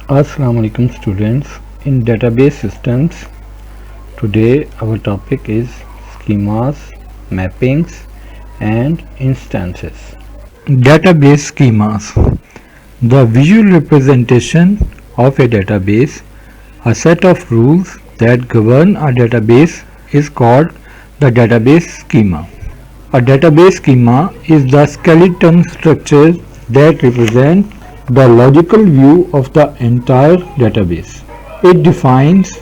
Assalamu alaikum students. In database systems, today our topic is schemas, mappings and instances. Database schemas. The visual representation of a database, a set of rules that govern a database is called the database schema. A database schema is the skeleton structure that represents the logical view of the entire database. It defines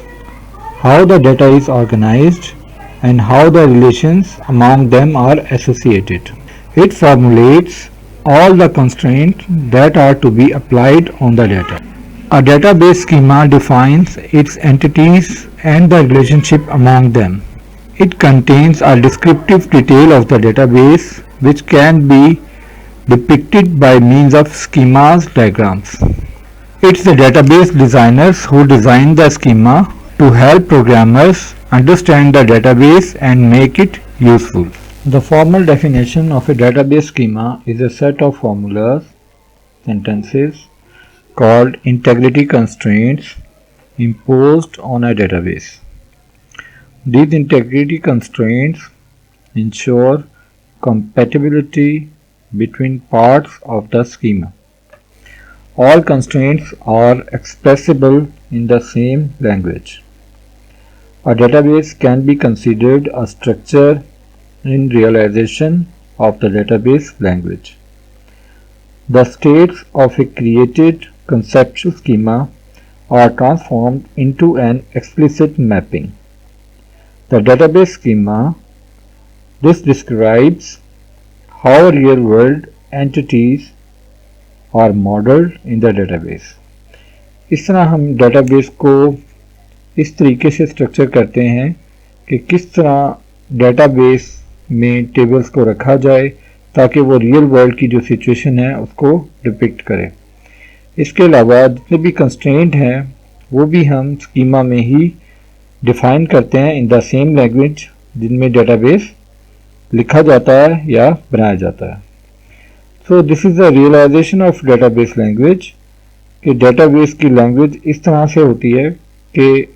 how the data is organized and how the relations among them are associated. It formulates all the constraints that are to be applied on the data. A database schema defines its entities and the relationship among them. It contains a descriptive detail of the database which can be depicted by means of schemas diagrams. It's the database designers who design the schema to help programmers understand the database and make it useful. The formal definition of a database schema is a set of formulas, sentences, called integrity constraints imposed on a database. These integrity constraints ensure compatibility between parts of the schema. All constraints are expressible in the same language. A database can be considered a structure in realization of the database language. The states of a created conceptual schema are transformed into an explicit mapping. The database schema. This describes how real-world entities are modeled in the database. इस तरह हम database को इस तरीके से structure करते हैं कि किस तरह database में tables को रखा जाए ताकि वो रियल वर्ल्ड की जो सिचुएशन है उसको डिपिक्ट करे। इसके अलावा जितने भी कंस्ट्रेंट हैं वो भी हम स्कीमा में ही डिफाइन करते हैं इन द सेम लैंग्वेज जिनमें डेटाबेस लिखा जाता है या बनाया जाता है। So this is the realisation of database language कि डेटाबेस की लैंग्वेज इस तरह से होती है कि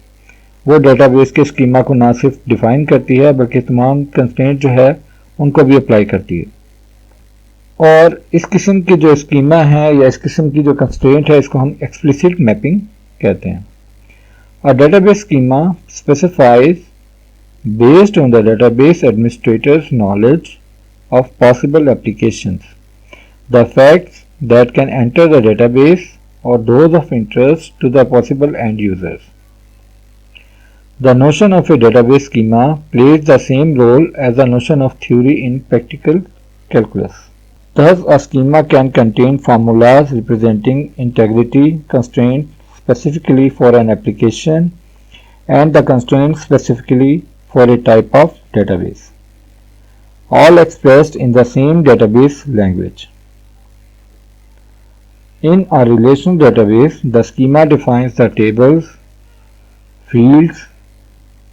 वो डेटाबेस के स्कीमा को ना सिर्फ डिफाइन करती है बल्कि तमाम कंस्ट्रेंट जो है उनको भी अप्लाई करती है। और इस किस्म की जो स्कीमा है या इस किस्म की जो कंस्ट्रेंट है इसको हम एक्सप्लिसिट मैपिंग कहते हैं। A database schema specifies, based on the database administrator's knowledge of possible applications, the facts that can enter the database or those of interest to the possible end users. The notion of a database schema plays the same role as the notion of theory in practical calculus. Thus, a schema can contain formulas representing integrity constraints specifically for an application and the constraints specifically for a type of database, all expressed in the same database language. In a relational database, the schema defines the tables, fields,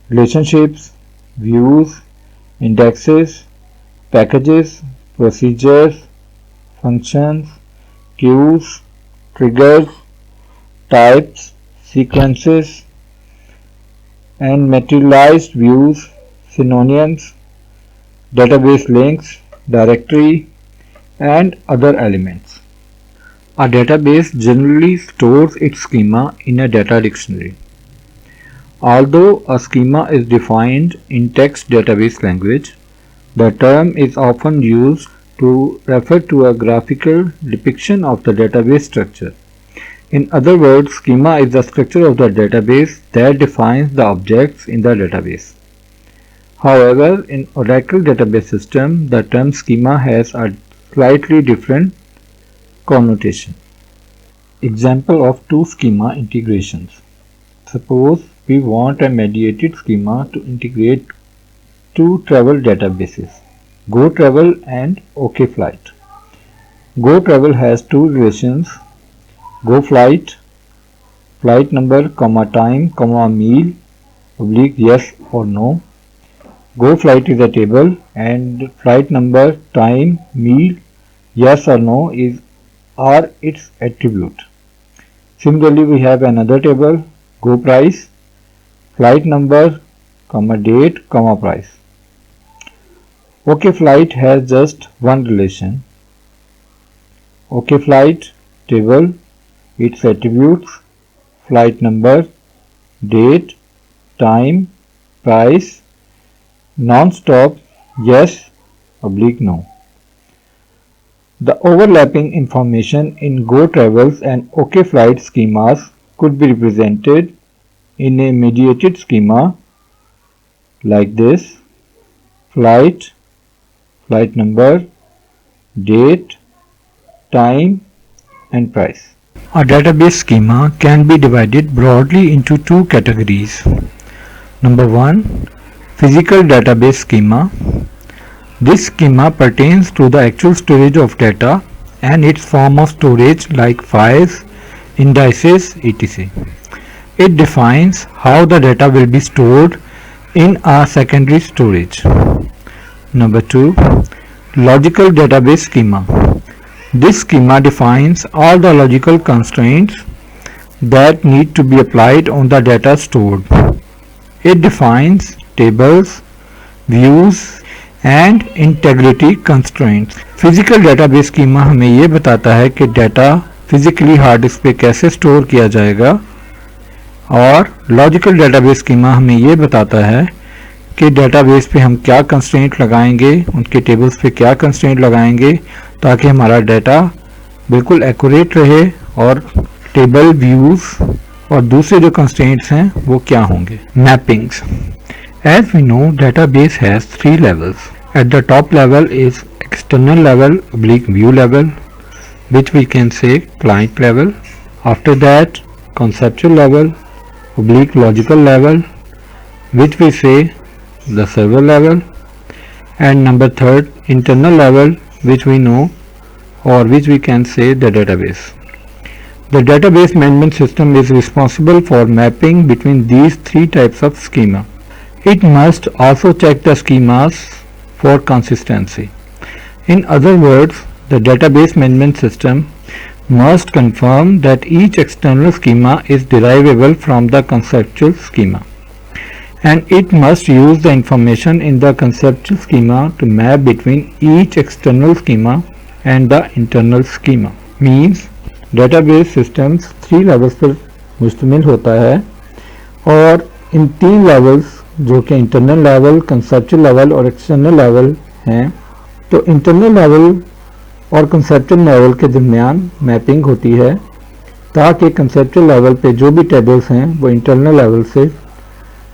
relationships, views, indexes, packages, procedures, functions, queues, triggers, types, sequences, and materialized views, synonyms, database links, directory, and other elements. A database generally stores its schema in a data dictionary. Although a schema is defined in text database language, the term is often used to refer to a graphical depiction of the database structure. In other words, schema is the structure of the database that defines the objects in the database. However, in Oracle database system, the term schema has a slightly different connotation. Example of two schema integrations. Suppose we want a mediated schema to integrate two travel databases, GoTravel and OKFlight. GoTravel has two relations, GoFlight, flight number, time, meal, oblique yes or no. GoFlight is a table and flight number, time, meal, yes or no are its attribute. Similarly, we have another table, go price, flight number, comma date, comma price. OK flight has just one relation. OK flight table, its attributes, flight number, date, time, price, non-stop, yes, oblique no. The overlapping information in Go Travels and OK Flight schemas could be represented in a mediated schema like this: flight, flight number, date, time, and price. A database schema can be divided broadly into two categories. Number 1, physical database schema. This schema pertains to the actual storage of data and its form of storage like files, indices, etc. It defines how the data will be stored in a secondary storage. Number 2, logical database schema. This schema defines all the logical constraints that need to be applied on the data stored. It defines tables, views and integrity constraints. Physical database schema हमें ये बताता है कि data physically hard disk पे कैसे store किया जाएगा, और लॉजिकल डेटाबेस स्कीमा हमें ये बताता है कि डेटाबेस पे हम क्या कंस्ट्रेंट लगाएंगे, उनके टेबल्स पे क्या कंस्ट्रेंट लगाएंगे ताकि हमारा डाटा बिल्कुल एक्यूरेट रहे, और टेबल, व्यूज और दूसरे जो कंस्ट्रेंट्स हैं वो क्या होंगे. Mappings. As we know, database has three levels. At the top level is external level oblique view level, which we can say client level. After that, conceptual level oblique logical level, which we say the server level. And number third, internal level, which we know, or which we can say the database. The database management system is responsible for mapping between these three types of schema. It must also check the schemas for consistency. In other words, the database management system must confirm that each external schema is derivable from the conceptual schema, and it must use the information in the conceptual schema to map between each external schema and the internal schema. Means database systems 3 levels पर मुश्तमिल होता है, और इन 3 levels जो कि internal level, conceptual level और external level हैं, तो इंटरनल लेवल और कंसेप्चुअल लेवल के दरमियान मैपिंग होती है ताकि कंसेप्चुअल लेवल पे जो भी टेबल्स हैं वो इंटरनल लेवल से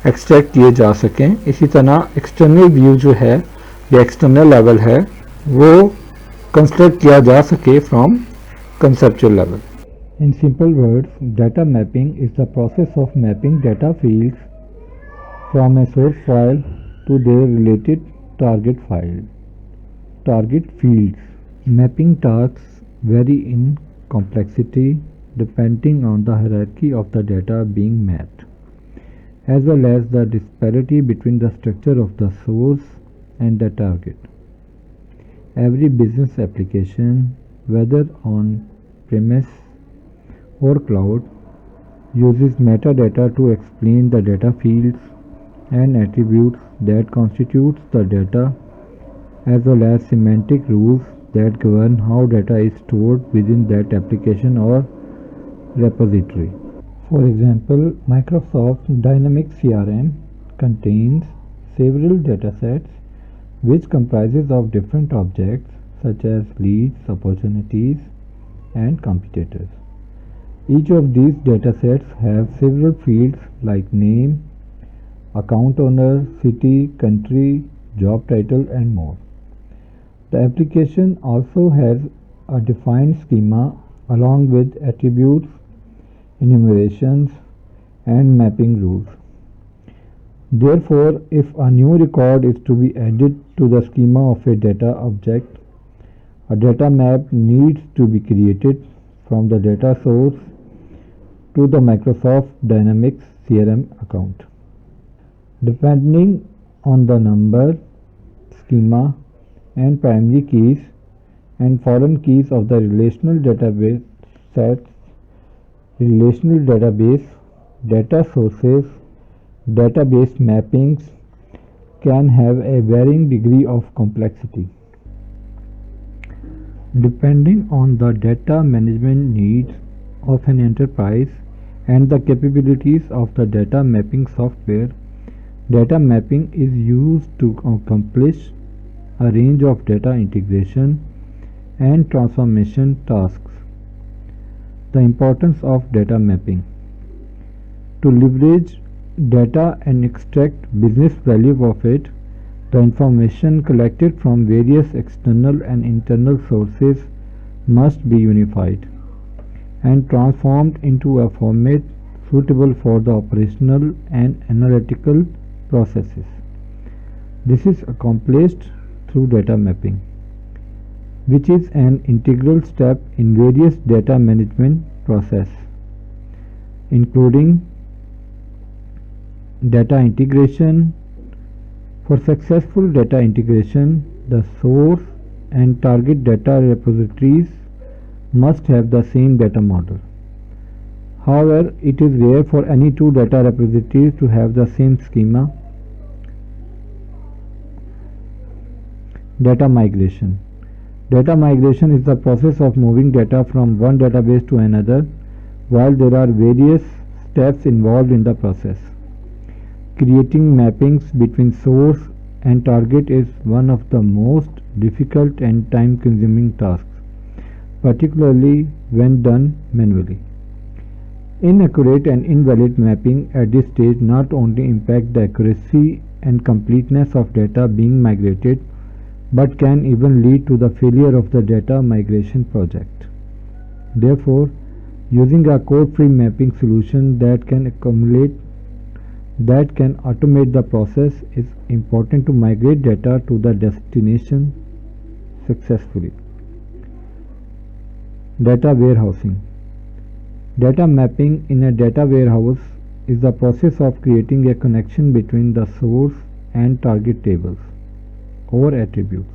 एक्सट्रैक्ट किए जा सकें. इसी तरह एक्सटर्नल व्यू जो है या एक्सटर्नल लेवल है वो कंस्ट्रक्ट किया जा सके from conceptual level. In simple words, data mapping is the process of mapping data fields from a source file to their related target file. Target fields. Mapping tasks vary in complexity depending on the hierarchy of the data being mapped, as well as the disparity between the structure of the source and the target. Every business application, whether on premise or cloud, uses metadata to explain the data fields and attributes that constitutes the data, as well as semantic rules that govern how data is stored within that application or repository. For example, Microsoft Dynamics CRM contains several datasets which comprises of different objects such as leads, opportunities and competitors. Each of these datasets have several fields like name, account owner, city, country, job title and more. The application also has a defined schema along with attributes, enumerations and mapping rules. Therefore, if a new record is to be added to the schema of a data object, a data map needs to be created from the data source to the Microsoft Dynamics CRM account. Depending on the number, schema and primary keys and foreign keys of the relational database sets, relational database, data sources, database mappings can have a varying degree of complexity. Depending on the data management needs of an enterprise and the capabilities of the data mapping software, data mapping is used to accomplish a range of data integration and transformation tasks. The importance of data mapping. To leverage data and extract business value of it, the information collected from various external and internal sources must be unified and transformed into a format suitable for the operational and analytical processes. This is accomplished through data mapping, which is an integral step in various data management processes, including data integration. For successful data integration, the source and target data repositories must have the same data model. However, it is rare for any two data repositories to have the same schema. Data migration. Data migration is the process of moving data from one database to another. While there are various steps involved in the process, creating mappings between source and target is one of the most difficult and time-consuming tasks, particularly when done manually. Inaccurate and invalid mapping at this stage not only impact the accuracy and completeness of data being migrated, but can even lead to the failure of the data migration project. Therefore, using a code-free mapping solution that can automate the process is important to migrate data to the destination successfully. Data warehousing. Data mapping in a data warehouse is the process of creating a connection between the source and target tables or attributes.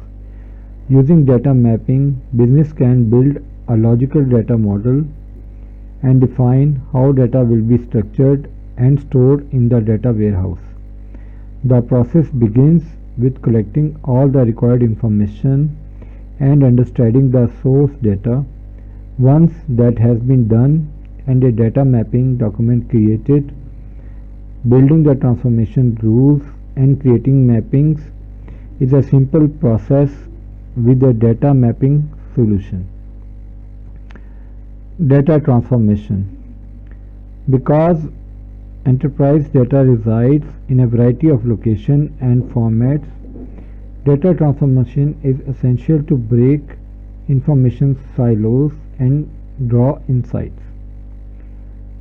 Using data mapping, business can build a logical data model and define how data will be structured and stored in the data warehouse. The process begins with collecting all the required information and understanding the source data. Once that has been done and a data mapping document created, building the transformation rules and creating mappings is a simple process with a data mapping solution. Data transformation. Because enterprise data resides in a variety of locations and formats, data transformation is essential to break information silos and draw insights.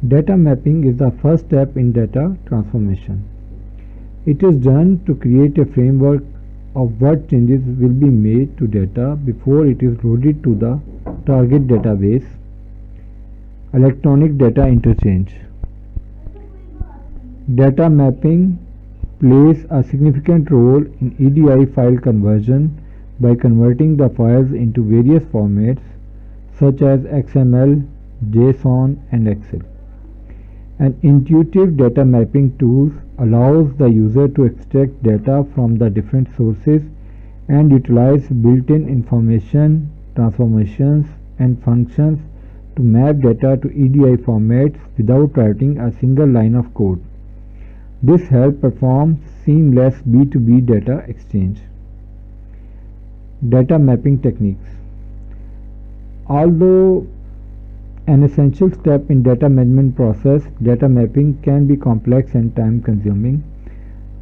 Data mapping is the first step in data transformation. It is done to create a framework of what changes will be made to data before it is loaded to the target database. Electronic data interchange. Data mapping plays a significant role in EDI file conversion by converting the files into various formats such as XML, JSON, and Excel. An intuitive data mapping tool allows the user to extract data from the different sources and utilize built-in information, transformations, and functions to map data to EDI formats without writing a single line of code. This helps perform seamless B2B data exchange. Data mapping techniques. Although an essential step in data management process, data mapping can be complex and time consuming.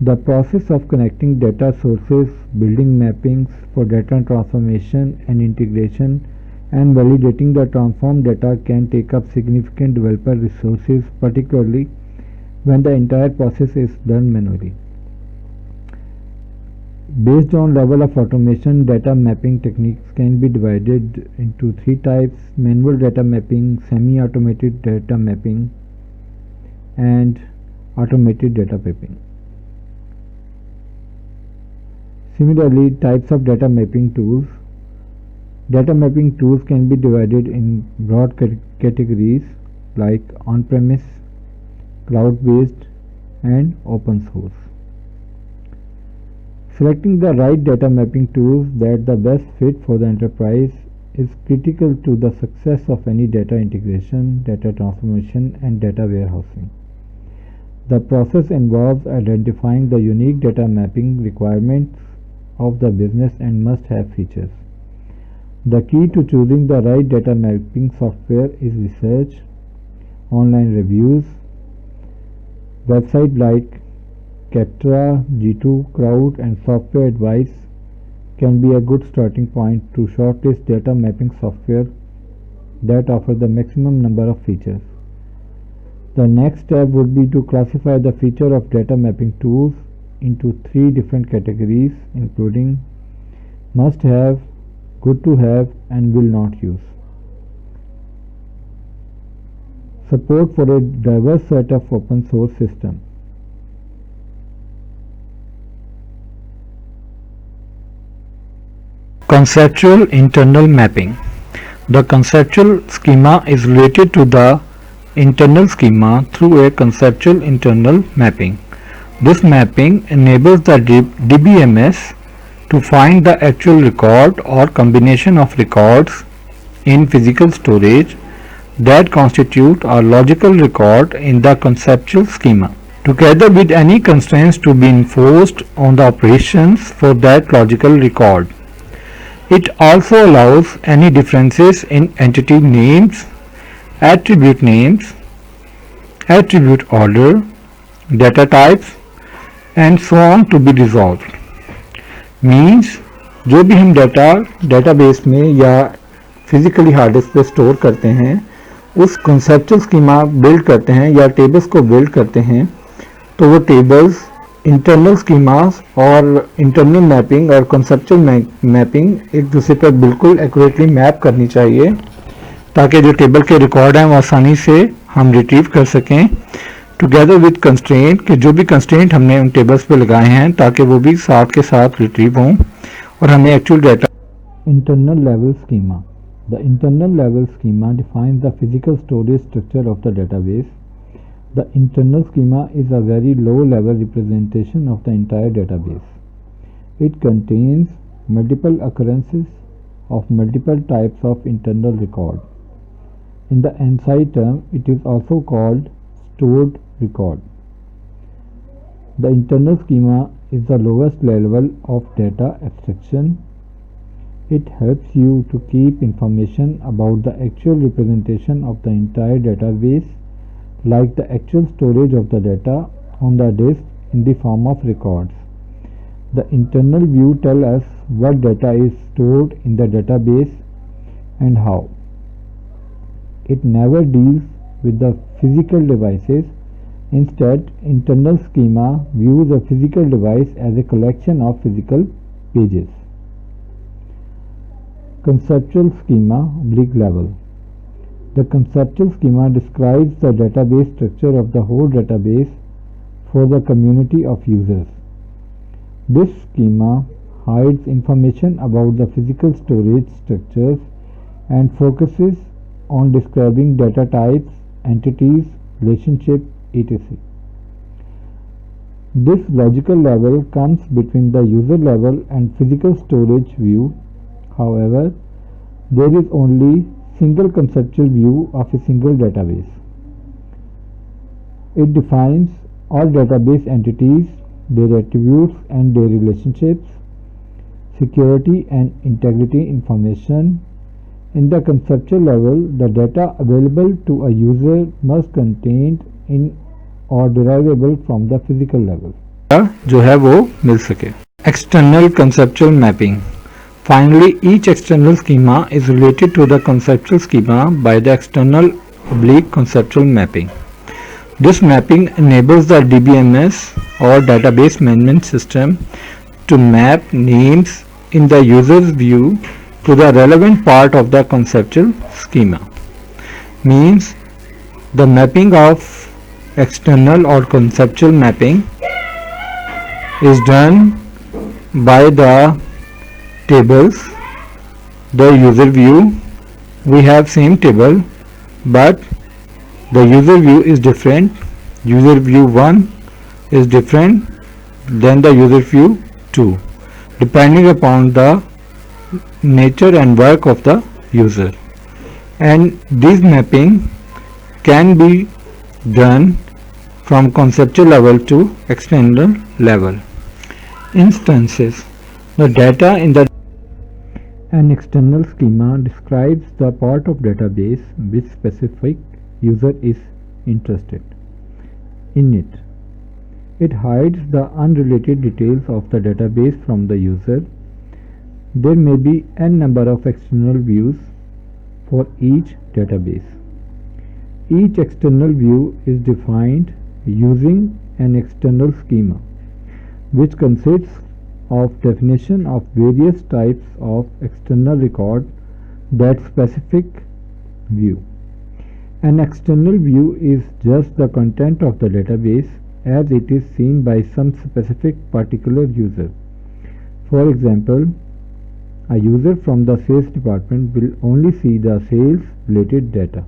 The process of connecting data sources, building mappings for data transformation and integration, and validating the transformed data can take up significant developer resources, particularly when the entire process is done manually. Based on level of automation, data mapping techniques can be divided into three types: manual data mapping, semi-automated data mapping, and automated data mapping. Similarly, types of data mapping tools. Data mapping tools can be divided in broad categories: like on-premise, cloud-based, and open source. Selecting the right data mapping tools that the best fit for the enterprise is critical to the success of any data integration, data transformation, and data warehousing. The process involves identifying the unique data mapping requirements of the business and must-have features. The key to choosing the right data mapping software is research, online reviews. Websites like Captra, G2 Crowd, and Software Advice can be a good starting point to shortlist data mapping software that offer the maximum number of features. The next step would be to classify the feature of data mapping tools into 3 different categories, including must have, good to have, and will not use. Support for a diverse set of open source systems. Conceptual internal mapping. The conceptual schema is related to the internal schema through a conceptual internal mapping. This mapping enables the DBMS to find the actual record or combination of records in physical storage that constitute a logical record in the conceptual schema, together with any constraints to be enforced on the operations for that logical record. It also allows any differences in entity names, attribute names, attribute order, data types, and so on to be resolved. Means जो भी हम database में या physically hard disk पे store करते हैं, उस conceptual schema build करते हैं या टेबल्स को बिल्ड करते हैं, तो वो टेबल्स इंटरनल स्कीमास और इंटरनल मैपिंग और कंसेप्चुअल मैपिंग एक दूसरे पर बिल्कुल एक्यूरेटली मैप करनी चाहिए, ताकि जो टेबल के रिकॉर्ड हैं वो आसानी से हम रिट्रीव कर सकें, टुगेदर विद कंस्ट्रेंट कि जो भी कंस्ट्रेंट हमने उन टेबल्स पे लगाए हैं ताकि वो भी साथ के साथ रिट्रीव हों और हमें actual data. Internal level schema. The internal level schema defines the physical storage structure of the database. The internal schema is a very low-level representation of the entire database. It contains multiple occurrences of multiple types of internal record. In the ANSI term, it is also called stored record. The internal schema is the lowest level of data abstraction. It helps you to keep information about the actual representation of the entire database, like the actual storage of the data on the disk in the form of records. The internal view tells us what data is stored in the database and how. It never deals with the physical devices. Instead, internal schema views a physical device as a collection of physical pages. Conceptual schema level. The conceptual schema describes the database structure of the whole database for the community of users. This schema hides information about the physical storage structures and focuses on describing data types, entities, relationships, etc. This logical level comes between the user level and physical storage view. However, there is only single conceptual view of a single database. It defines all database entities, their attributes and their relationships, security and integrity information. In the conceptual level, the data available to a user must contain in or derivable from the physical level. जो है वो मिल सके. External conceptual mapping. Finally, each external schema is related to the conceptual schema by the external conceptual mapping. This mapping enables the DBMS or database management system to map names in the user's view to the relevant part of the conceptual schema. Means the mapping of external or conceptual mapping is done by the tables, the user view. We have same table, but The user view is different. User view 1 is different than the user view 2, depending upon the nature and work of the user. And this mapping can be done from conceptual level to external level. Instances. The data in an external schema describes the part of database which specific user is interested in it. It hides the unrelated details of the database from the user. There may be n number of external views for each database. Each external view is defined using an external schema, which consists of definition of various types of external record that specific view. An external view is just the content of the database as it is seen by some specific particular user. For example, a user from the sales department will only see the sales related data.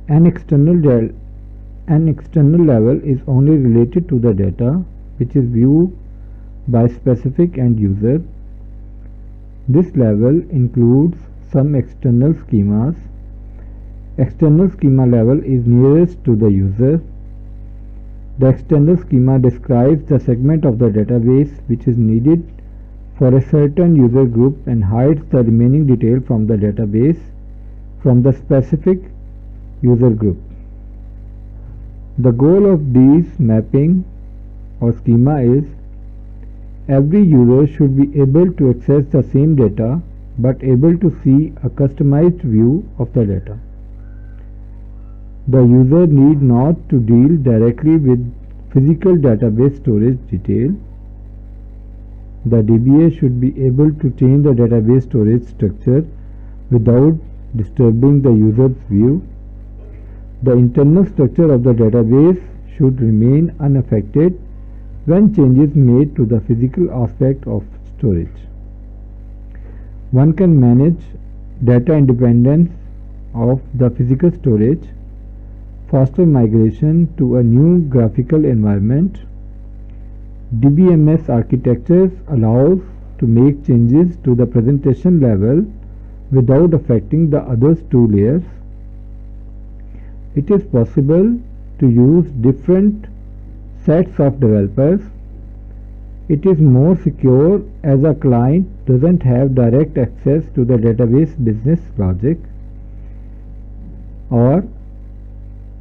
An external level is only related to the data which is viewed by specific end user. This level includes some external schemas. External schema level is nearest to the user. The external schema describes the segment of the database which is needed for a certain user group and hides the remaining detail from the database from the specific user group. The goal of these mapping or schema is every user should be able to access the same data but able to see a customized view of the data. The user need not to deal directly with physical database storage detail. The DBA should be able to change the database storage structure without disturbing the user's view. The internal structure of the database should remain unaffected when changes made to the physical aspect of storage. One can manage data independence of the physical storage, faster migration to a new graphical environment. DBMS architectures allows to make changes to the presentation level without affecting the other two layers. It is possible to use different sets of developers. It is more secure as a client doesn't have direct access to the database business logic, or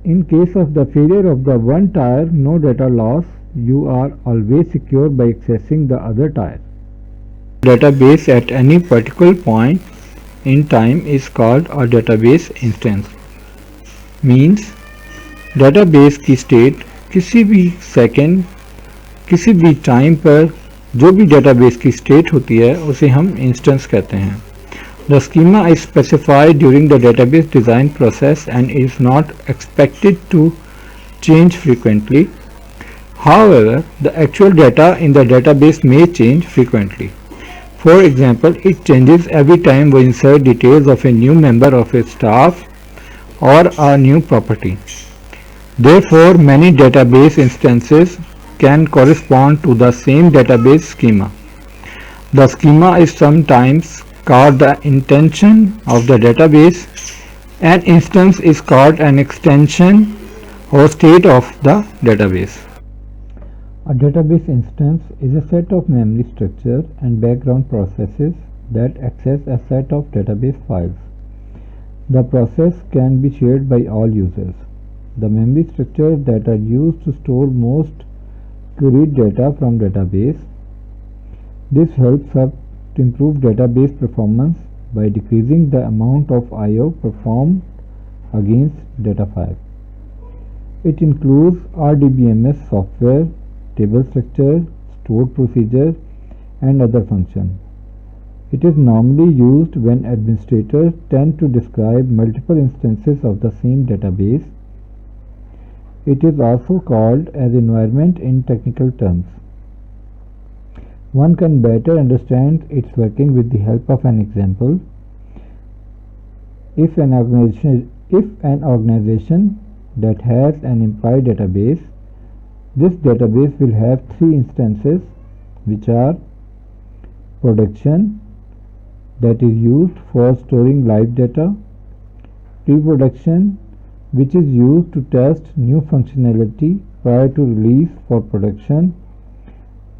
in case of the failure of the one tier, no data loss, you are always secure by accessing the other tier. Database at any particular point in time is called a database instance. Means database की state किसी भी second किसी भी time पर जो भी database की state होती है उसे हम instance कहते हैं. The schema is specified during the database design process and is not expected to change frequently. However, the actual data in the database may change frequently. For example, it changes every time we insert details of a new member of a staff or a new property. Therefore, many database instances can correspond to the same database schema. The schema is sometimes called the intention of the database. An instance is called an extension or state of the database. A database instance is a set of memory structure and background processes that access a set of database files. The process can be shared by all users. The memory structures that are used to store most queried data from database. This helps us to improve database performance by decreasing the amount of I/O performed against data files. It includes RDBMS software, table structure, stored procedure, and other functions. It is normally used when administrators tend to describe multiple instances of the same database. It is also called as environment in technical terms. One can better understand its working with the help of an example. If an If an organization that has an employee database, this database will have three instances, which are production, that is used for storing live data, pre-production, which is used to test new functionality prior to release for production,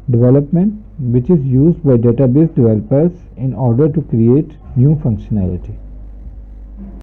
development, which is used by database developers in order to create new functionality.